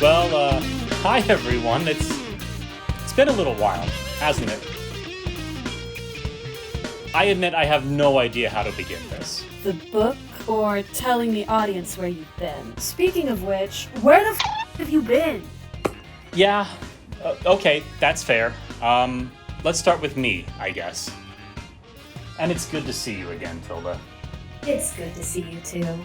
Hi everyone. It's been a little while, hasn't it? I admit I have no idea how to begin this. The book, or telling the audience where you've been? Speaking of which, where the have you been? Yeah, okay, that's fair. Let's start with me, I guess. And it's good to see you again, Tilda. It's good to see you too.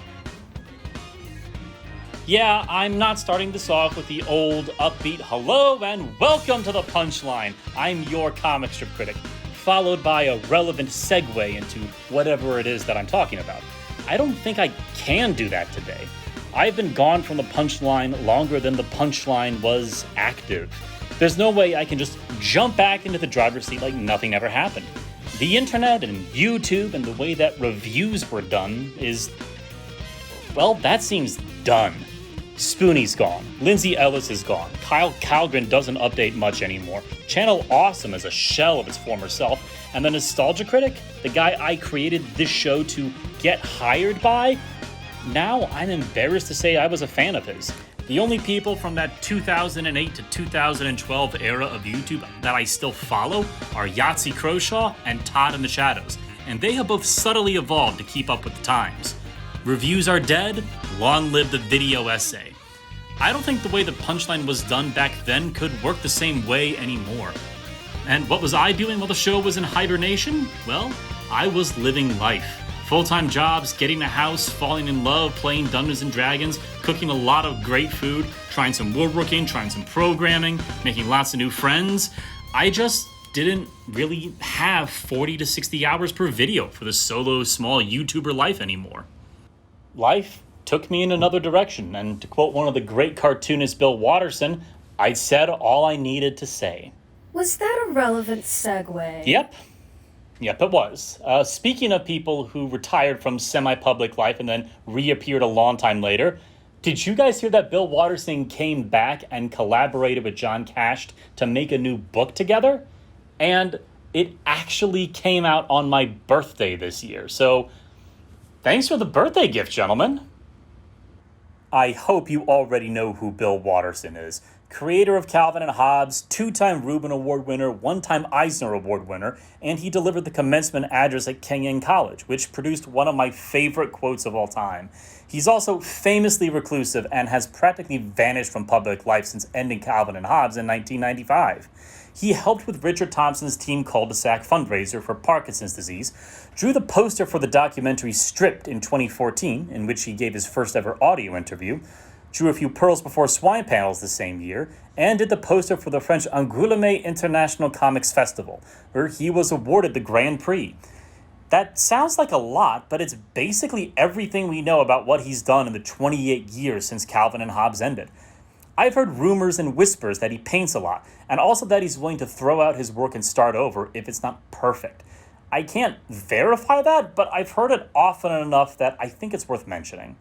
Yeah, I'm not starting this off with the old upbeat hello and welcome to the punchline. I'm your comic strip critic, followed by a relevant segue into whatever it is that I'm talking about. I don't think I can do that today. I've been gone from the punchline longer than the punchline was active. There's no way I can just jump back into the driver's seat like nothing ever happened. The internet and YouTube and the way that reviews were done is, well, that seems done. Spoonie's gone. Lindsay Ellis is gone. Kyle Calgren doesn't update much anymore. Channel Awesome is a shell of its former self. And the Nostalgia Critic, the guy I created this show to get hired by, now I'm embarrassed to say I was a fan of his. The only people from that 2008 to 2012 era of YouTube that I still follow are Yahtzee Croshaw and Todd in the Shadows, and they have both subtly evolved to keep up with the times. Reviews are dead, long live the video essay. I don't think the way the punchline was done back then could work the same way anymore. And what was I doing while the show was in hibernation? Well, I was living life. Full-time jobs, getting a house, falling in love, playing Dungeons & Dragons, cooking a lot of great food, trying some woodworking, trying some programming, making lots of new friends. I just didn't really have 40 to 60 hours per video for the solo small YouTuber life anymore. Life took me in another direction, and to quote one of the great cartoonists Bill Watterson, I said all I needed to say. Was that a relevant segue? Yep, it was. Speaking of people who retired from semi-public life and then reappeared a long time later, did you guys hear that Bill Watterson came back and collaborated with John Cash to make a new book together? And it actually came out on my birthday this year, so thanks for the birthday gift, gentlemen. I hope you already know who Bill Watterson is. Creator of Calvin and Hobbes, two-time Reuben Award winner, one-time Eisner Award winner, and he delivered the commencement address at Kenyon College, which produced one of my favorite quotes of all time. He's also famously reclusive and has practically vanished from public life since ending Calvin and Hobbes in 1995. He helped with Richard Thompson's Team Cul-de-Sac fundraiser for Parkinson's disease, drew the poster for the documentary Stripped in 2014, in which he gave his first ever audio interview, drew a few Pearls Before Swine panels the same year, and did the poster for the French Angoulême International Comics Festival, where he was awarded the Grand Prix. That sounds like a lot, but it's basically everything we know about what he's done in the 28 years since Calvin and Hobbes ended. I've heard rumors and whispers that he paints a lot, and also that he's willing to throw out his work and start over if it's not perfect. I can't verify that, but I've heard it often enough that I think it's worth mentioning.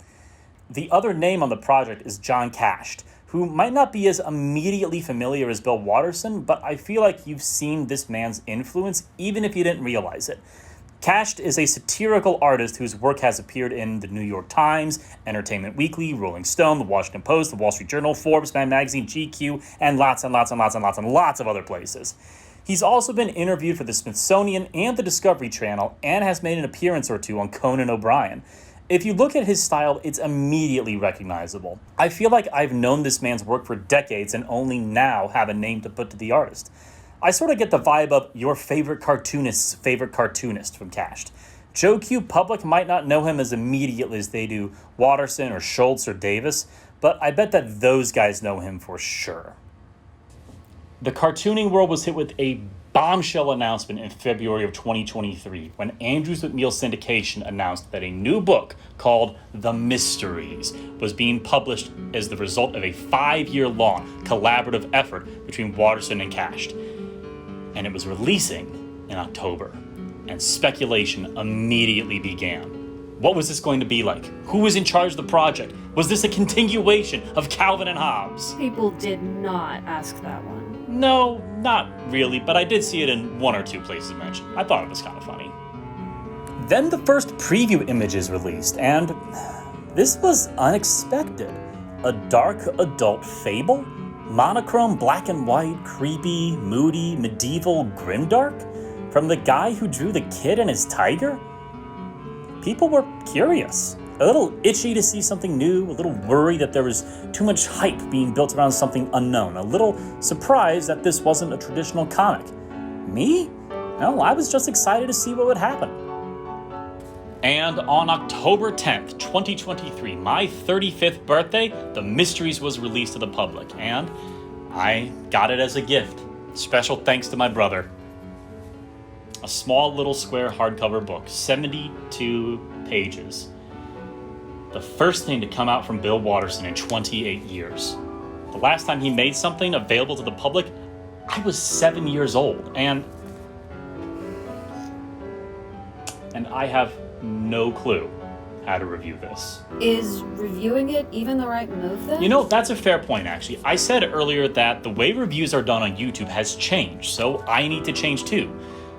The other name on the project is John Cash, who might not be as immediately familiar as Bill Watterson, but I feel like you've seen this man's influence even if you didn't realize it. Cash is a satirical artist whose work has appeared in the New York Times, Entertainment Weekly, Rolling Stone, the Washington Post, the Wall Street Journal, Forbes, Man Magazine, GQ, and lots of other places. He's also been interviewed for the Smithsonian and the Discovery Channel and has made an appearance or two on Conan O'Brien. If you look at his style, it's immediately recognizable. I feel like I've known this man's work for decades and only now have a name to put to the artist. I sort of get the vibe of your favorite cartoonist's favorite cartoonist from Cash. Joe Q public might not know him as immediately as they do Watterson or Schultz or Davis, but I bet that those guys know him for sure. The cartooning world was hit with a bombshell announcement in February of 2023 when Andrews McMeel Syndication announced that a new book called The Mysteries was being published as the result of a 5-year-long collaborative effort between Watterson and Cash. And it was releasing in October, and speculation immediately began. What was this going to be like? Who was in charge of the project? Was this a continuation of Calvin and Hobbes? People did not ask that one. No, not really, but I did see it in one or two places mentioned. I thought it was kind of funny. Then the first preview images released, and this was unexpected. A dark adult fable? Monochrome, black and white, creepy, moody, medieval, grimdark? From the guy who drew the kid and his tiger? People were curious. A little itchy to see something new, a little worried that there was too much hype being built around something unknown, a little surprised that this wasn't a traditional comic. Me? No, I was just excited to see what would happen. And on October 10th, 2023, my 35th birthday, The Mysteries was released to the public, and I got it as a gift. Special thanks to my brother. A small little square hardcover book, 72 pages. The first thing to come out from Bill Watterson in 28 years. The last time he made something available to the public, I was 7 years old, and I have no clue how to review this. Is reviewing it even the right move then? You know, that's a fair point, actually. I said earlier that the way reviews are done on YouTube has changed, so I need to change too.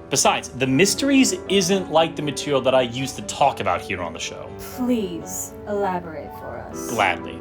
Besides, The Mysteries isn't like the material that I used to talk about here on the show. Please elaborate for us. Gladly.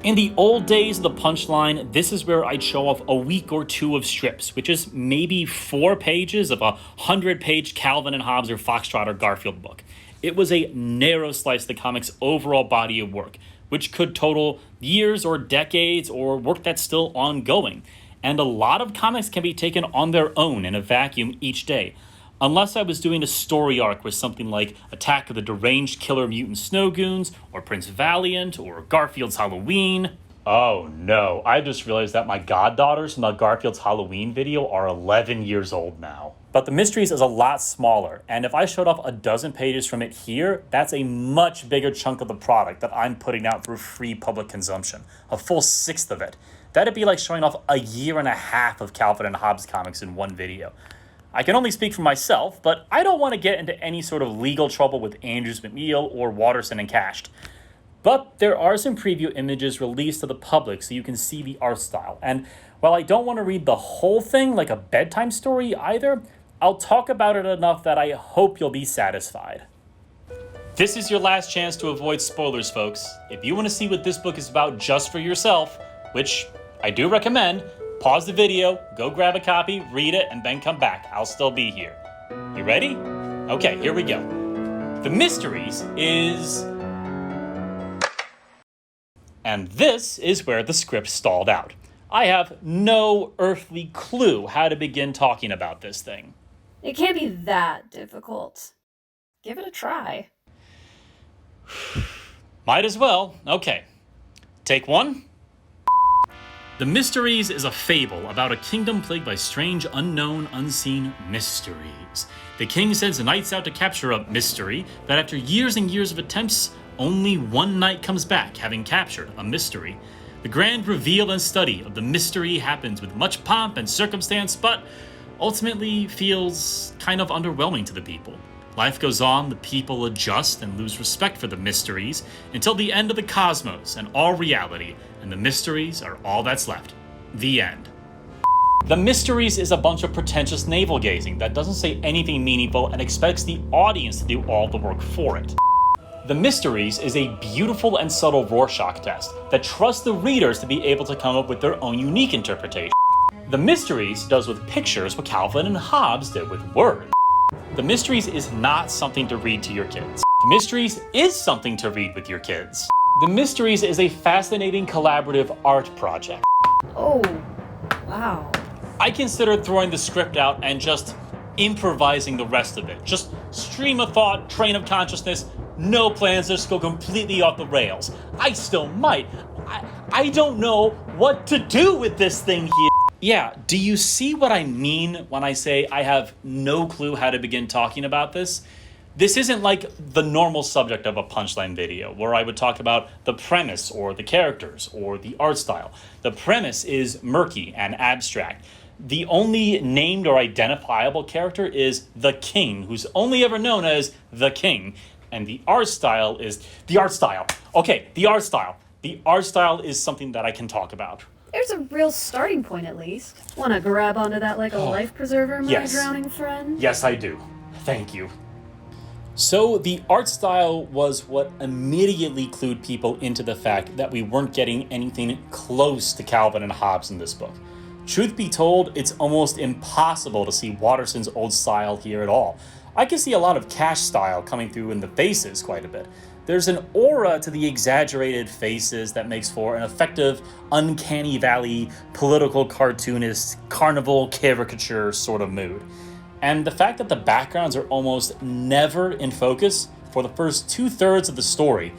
In the old days of the Punchline, this is where I'd show off a week or two of strips, which is maybe 4 pages of a 100-page Calvin and Hobbes or Foxtrot or Garfield book. It was a narrow slice of the comic's overall body of work, which could total years or decades or work that's still ongoing. And a lot of comics can be taken on their own in a vacuum each day. Unless I was doing a story arc with something like Attack of the Deranged Killer Mutant Snow Goons, or Prince Valiant, or Garfield's Halloween. Oh no, I just realized that my goddaughters from the Garfield's Halloween video are 11 years old now. But The Mysteries is a lot smaller, and if I showed off a dozen pages from it here, that's a much bigger chunk of the product that I'm putting out for free public consumption. A full 1/6 of it. That'd be like showing off a year and a half of Calvin and Hobbes comics in one video. I can only speak for myself, but I don't want to get into any sort of legal trouble with Andrews McNeil or Watterson and Cashed. But there are some preview images released to the public so you can see the art style. And while I don't want to read the whole thing like a bedtime story either, I'll talk about it enough that I hope you'll be satisfied. This is your last chance to avoid spoilers, folks. If you want to see what this book is about just for yourself, which I do recommend, pause the video, go grab a copy, read it, and then come back. I'll still be here. You ready? Okay, here we go. The Mysteries is... And this is where the script stalled out. I have no earthly clue how to begin talking about this thing. It can't be that difficult. Give it a try. Might as well. Okay. Take one. The Mysteries is a fable about a kingdom plagued by strange, unknown, unseen mysteries. The king sends knights out to capture a mystery, but after years and years of attempts, only one knight comes back, having captured a mystery. The grand reveal and study of the mystery happens with much pomp and circumstance, but ultimately feels kind of underwhelming to the people. Life goes on, the people adjust and lose respect for the mysteries until the end of the cosmos and all reality, and the mysteries are all that's left. The end. The Mysteries is a bunch of pretentious navel-gazing that doesn't say anything meaningful and expects the audience to do all the work for it. The Mysteries is a beautiful and subtle Rorschach test that trusts the readers to be able to come up with their own unique interpretation. The Mysteries does with pictures what Calvin and Hobbes did with words. The Mysteries is not something to read to your kids. The Mysteries is something to read with your kids. The Mysteries is a fascinating collaborative art project. Oh, wow. I considered throwing the script out and just improvising the rest of it. Just stream of thought, train of consciousness, no plans, just go completely off the rails. I still might. I don't know what to do with this thing here. Yeah, do you see what I mean when I say I have no clue how to begin talking about this? This isn't like the normal subject of a Punchline video, where I would talk about the premise or the characters or the art style. The premise is murky and abstract. The only named or identifiable character is the king, who's only ever known as the king. And the art style is the art style. Okay, the art style. The art style is something that I can talk about. There's a real starting point, at least. Wanna grab onto that like a life preserver, my Yes. drowning friend? Yes, I do. Thank you. So the art style was what immediately clued people into the fact that we weren't getting anything close to Calvin and Hobbes in this book. Truth be told, it's almost impossible to see Watterson's old style here at all. I can see a lot of Cash style coming through in the faces quite a bit. There's an aura to the exaggerated faces that makes for an effective, uncanny valley, political cartoonist, carnival caricature sort of mood. And the fact that the backgrounds are almost never in focus for the first 2/3 of the story,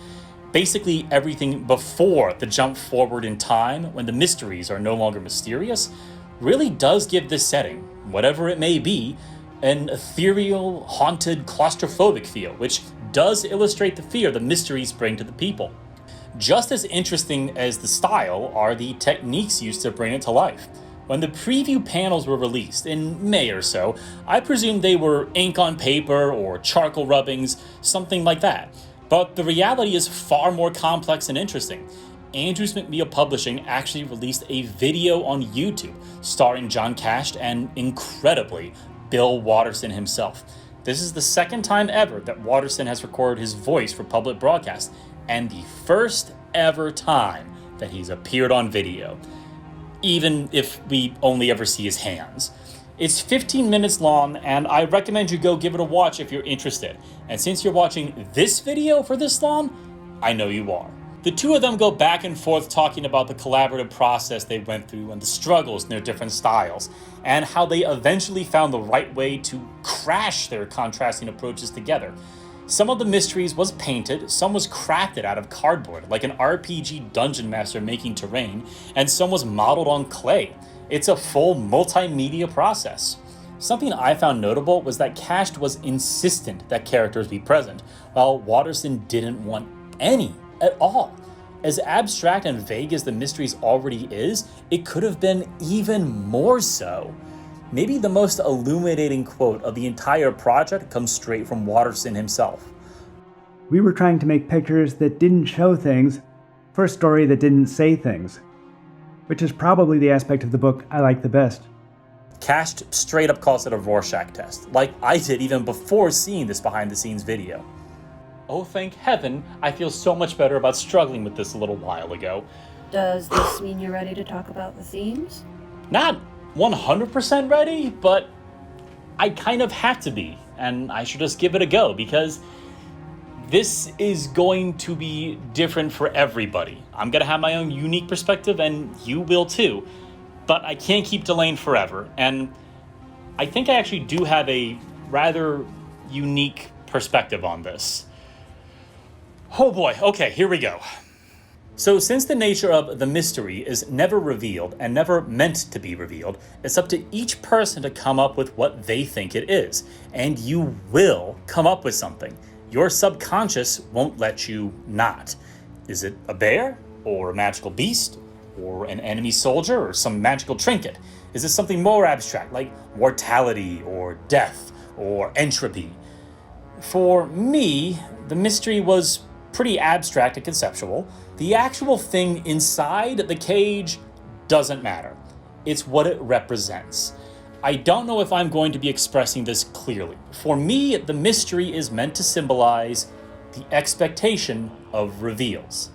basically everything before the jump forward in time when the mysteries are no longer mysterious, really does give this setting, whatever it may be, an ethereal, haunted, claustrophobic feel, which does illustrate the fear the mysteries bring to the people. Just as interesting as the style are the techniques used to bring it to life. When the preview panels were released in May or so, I presumed they were ink on paper or charcoal rubbings, something like that. But the reality is far more complex and interesting. Andrews McMeel Publishing actually released a video on YouTube starring John Cash and, incredibly, Bill Watterson himself. This is the second time ever that Watterson has recorded his voice for public broadcast, and the first ever time that he's appeared on video, even if we only ever see his hands. It's 15 minutes long, and I recommend you go give it a watch if you're interested. And since you're watching this video for this long, I know you are. The two of them go back and forth talking about the collaborative process they went through and the struggles in their different styles, and how they eventually found the right way to crash their contrasting approaches together. Some of the mysteries was painted, some was crafted out of cardboard, like an RPG dungeon master making terrain, and some was modeled on clay. It's a full multimedia process. Something I found notable was that Cash was insistent that characters be present, while Watterson didn't want any at all. As abstract and vague as the mysteries already is, it could have been even more so. Maybe the most illuminating quote of the entire project comes straight from Watterson himself. We were trying to make pictures that didn't show things for a story that didn't say things, which is probably the aspect of the book I like the best. Cash straight up calls it a Rorschach test, like I did even before seeing this behind the scenes video. Oh, thank heaven, I feel so much better about struggling with this a little while ago. Does this mean you're ready to talk about the themes? Not 100% ready, but I kind of have to be, and I should just give it a go, because this is going to be different for everybody. I'm going to have my own unique perspective, and you will too, but I can't keep delaying forever, and I think I actually do have a rather unique perspective on this. Oh boy, okay, here we go. So since the nature of the mystery is never revealed and never meant to be revealed, it's up to each person to come up with what they think it is. And you will come up with something. Your subconscious won't let you not. Is it a bear? Or a magical beast? Or an enemy soldier? Or some magical trinket? Is it something more abstract, like mortality or death or entropy? For me, the mystery was pretty abstract and conceptual. The actual thing inside the cage doesn't matter. It's what it represents. I don't know if I'm going to be expressing this clearly. For me, the mystery is meant to symbolize the expectation of reveals.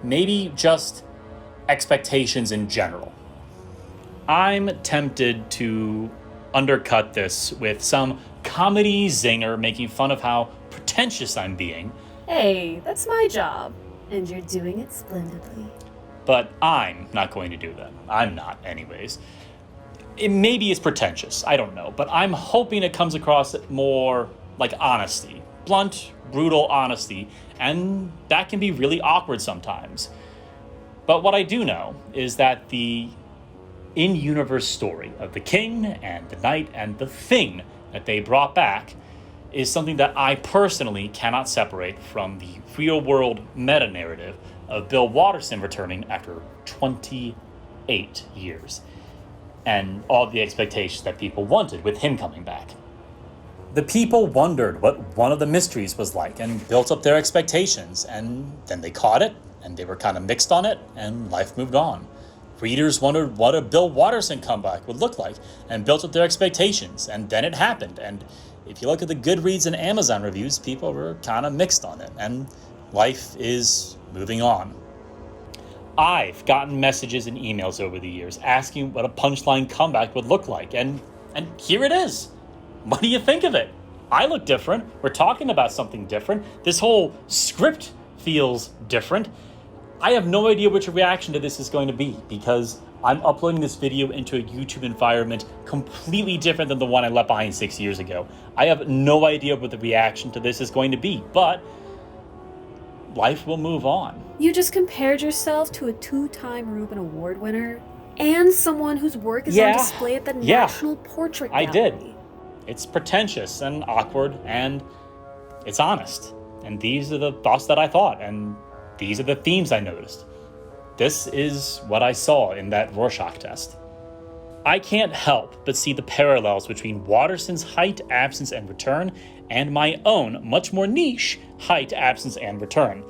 Maybe just expectations in general. I'm tempted to undercut this with some comedy zinger making fun of how pretentious I'm being. Hey, that's my job, and you're doing it splendidly. But I'm not going to do that. I'm not, anyways. Maybe it's pretentious, I don't know, but I'm hoping it comes across more like honesty. Blunt, brutal honesty, and that can be really awkward sometimes. But what I do know is that the in-universe story of the king and the knight and the thing that they brought back is something that I personally cannot separate from the real-world meta-narrative of Bill Watterson returning after 28 years, and all the expectations that people wanted with him coming back. The people wondered what one of the mysteries was like and built up their expectations, and then they caught it, and they were kind of mixed on it, and life moved on. Readers wondered what a Bill Watterson comeback would look like and built up their expectations, and then it happened, and if you look at the Goodreads and Amazon reviews, people were kind of mixed on it, and life is moving on. I've gotten messages and emails over the years asking what a punchline comeback would look like, and here it is. What do you think of it? I look different. We're talking about something different. This whole script feels different. I have no idea what your reaction to this is going to be, because I'm uploading this video into a YouTube environment completely different than the one I left behind 6 years ago. I have no idea what the reaction to this is going to be, but life will move on. You just compared yourself to a 2-time Reuben Award winner and someone whose work is on display at the National Portrait Gallery. I did. It's pretentious and awkward, and it's honest. And these are the thoughts that I thought, and these are the themes I noticed. This is what I saw in that Rorschach test. I can't help but see the parallels between Watterson's height, absence, and return, and my own, much more niche, height, absence, and return.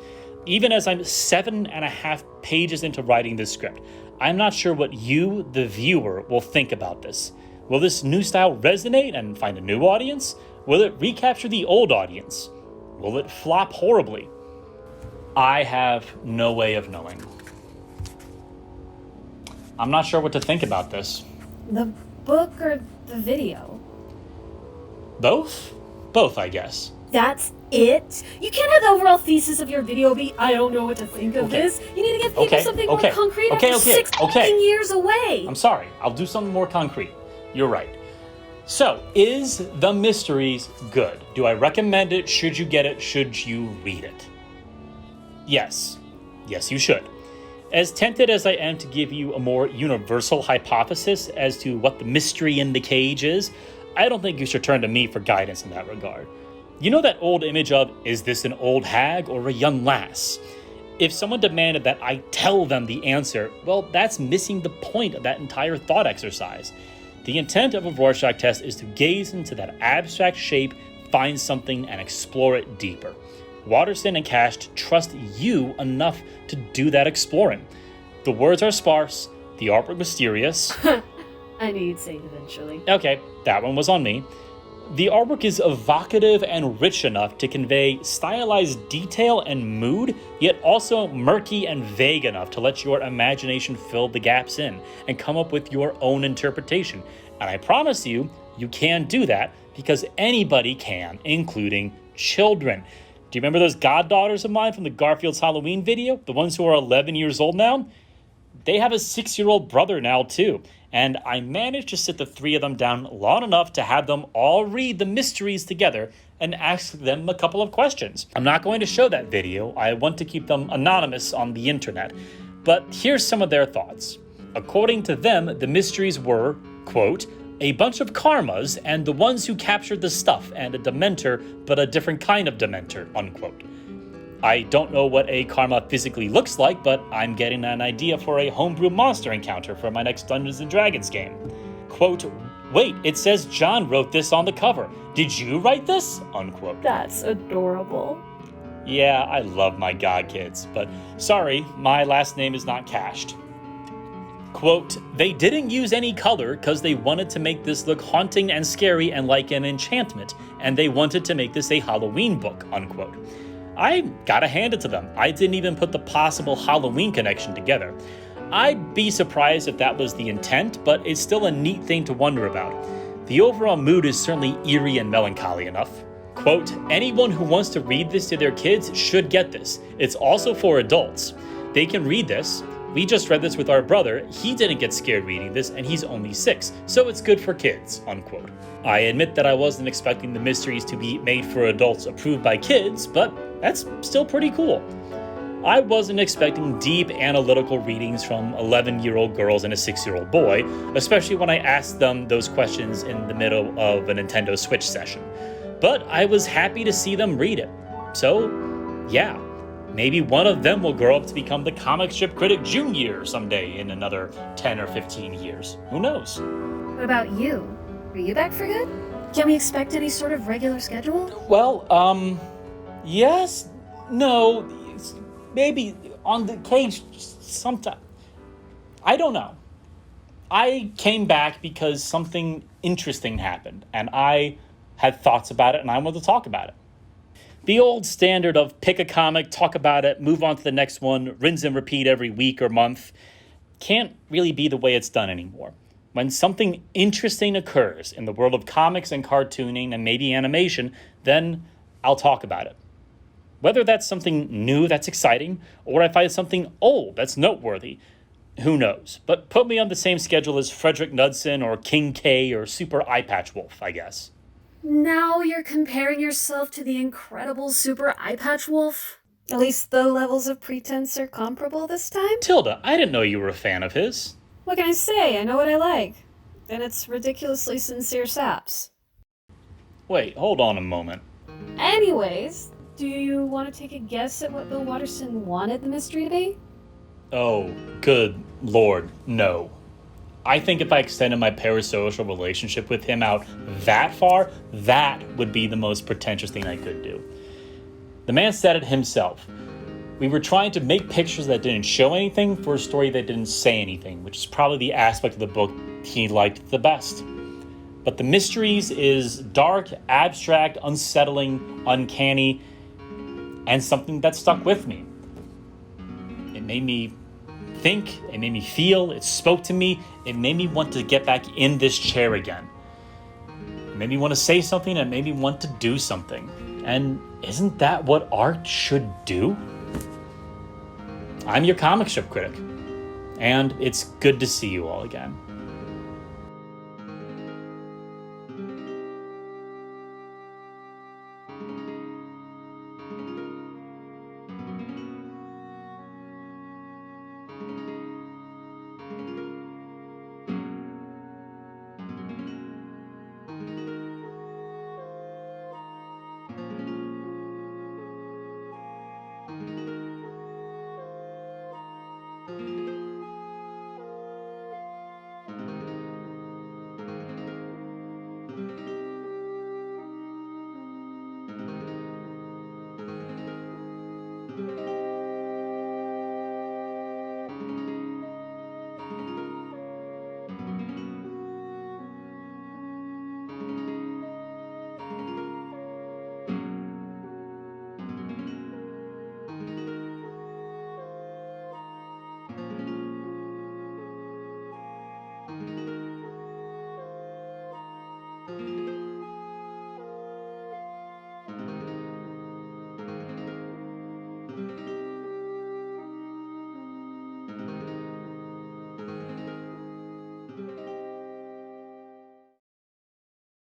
Even as I'm 7.5 pages into writing this script, I'm not sure what you, the viewer, will think about this. Will this new style resonate and find a new audience? Will it recapture the old audience? Will it flop horribly? I have no way of knowing. I'm not sure what to think about this. The book or the video? Both? Both, I guess. That's it? You can't have the overall thesis of your video be, I don't know what to think of this. You need to give people something more concrete after 6 years away. I'm sorry. I'll do something more concrete. You're right. So, is The Mysteries good? Do I recommend it? Should you get it? Should you read it? Yes. Yes, you should. As tempted as I am to give you a more universal hypothesis as to what the mystery in the cage is, I don't think you should turn to me for guidance in that regard. You know that old image of, is this an old hag or a young lass? If someone demanded that I tell them the answer, well, that's missing the point of that entire thought exercise. The intent of a Rorschach test is to gaze into that abstract shape, find something, and explore it deeper. Watterson and Cash trust you enough to do that exploring. The words are sparse, the artwork mysterious. I knew you'd say it eventually. Okay, that one was on me. The artwork is evocative and rich enough to convey stylized detail and mood, yet also murky and vague enough to let your imagination fill the gaps in and come up with your own interpretation. And I promise you, you can do that because anybody can, including children. Do you remember those goddaughters of mine from the Garfield's Halloween video? The ones who are 11 years old now? They have a 6-year-old brother now too. And I managed to sit the 3 of them down long enough to have them all read the mysteries together and ask them a couple of questions. I'm not going to show that video. I want to keep them anonymous on the internet. But here's some of their thoughts. According to them, the mysteries were, quote, a bunch of karmas and the ones who captured the stuff and a dementor, but a different kind of dementor, unquote. I don't know what a karma physically looks like, but I'm getting an idea for a homebrew monster encounter for my next Dungeons & Dragons game. Quote, wait, it says John wrote this on the cover. Did you write this? Unquote. That's adorable. Yeah, I love my god kids, but sorry, my last name is not cached. Quote, they didn't use any color because they wanted to make this look haunting and scary and like an enchantment, and they wanted to make this a Halloween book, unquote. I gotta hand it to them. I didn't even put the possible Halloween connection together. I'd be surprised if that was the intent, but it's still a neat thing to wonder about. The overall mood is certainly eerie and melancholy enough. Quote, anyone who wants to read this to their kids should get this. It's also for adults. They can read this. We just read this with our brother. He didn't get scared reading this, and he's only 6, so it's good for kids, unquote. I admit that I wasn't expecting the mysteries to be made for adults approved by kids, but that's still pretty cool. I wasn't expecting deep analytical readings from 11-year-old girls and a 6-year-old boy, especially when I asked them those questions in the middle of a Nintendo Switch session. But I was happy to see them read it. So, yeah. Maybe one of them will grow up to become the comic strip critic junior someday in another 10 or 15 years. Who knows? What about you? Are you back for good? Can we expect any sort of regular schedule? Well, yes, no, maybe on the cage sometime. I don't know. I came back because something interesting happened, and I had thoughts about it, and I wanted to talk about it. The old standard of pick a comic, talk about it, move on to the next one, rinse and repeat every week or month, can't really be the way it's done anymore. When something interesting occurs in the world of comics and cartooning and maybe animation, then I'll talk about it. Whether that's something new that's exciting, or I find something old that's noteworthy, who knows? But put me on the same schedule as Frederick Knudsen or King K or Super Eye Patch Wolf, I guess. Now you're comparing yourself to the incredible Super Eye Patch Wolf? At least the levels of pretense are comparable this time? Tilda, I didn't know you were a fan of his. What can I say? I know what I like. And it's ridiculously sincere saps. Wait, hold on a moment. Anyways, do you want to take a guess at what Bill Watterson wanted the mystery to be? Oh, good Lord, no. I think if I extended my parasocial relationship with him out that far, that would be the most pretentious thing I could do. The man said it himself. We were trying to make pictures that didn't show anything for a story that didn't say anything, which is probably the aspect of the book he liked the best. But the mysteries is dark, abstract, unsettling, uncanny, and something that stuck with me. It made me think, it made me feel, it spoke to me, it made me want to get back in this chair again. It made me want to say something, it made me want to do something. And isn't that what art should do? I'm your comic strip critic, and it's good to see you all again.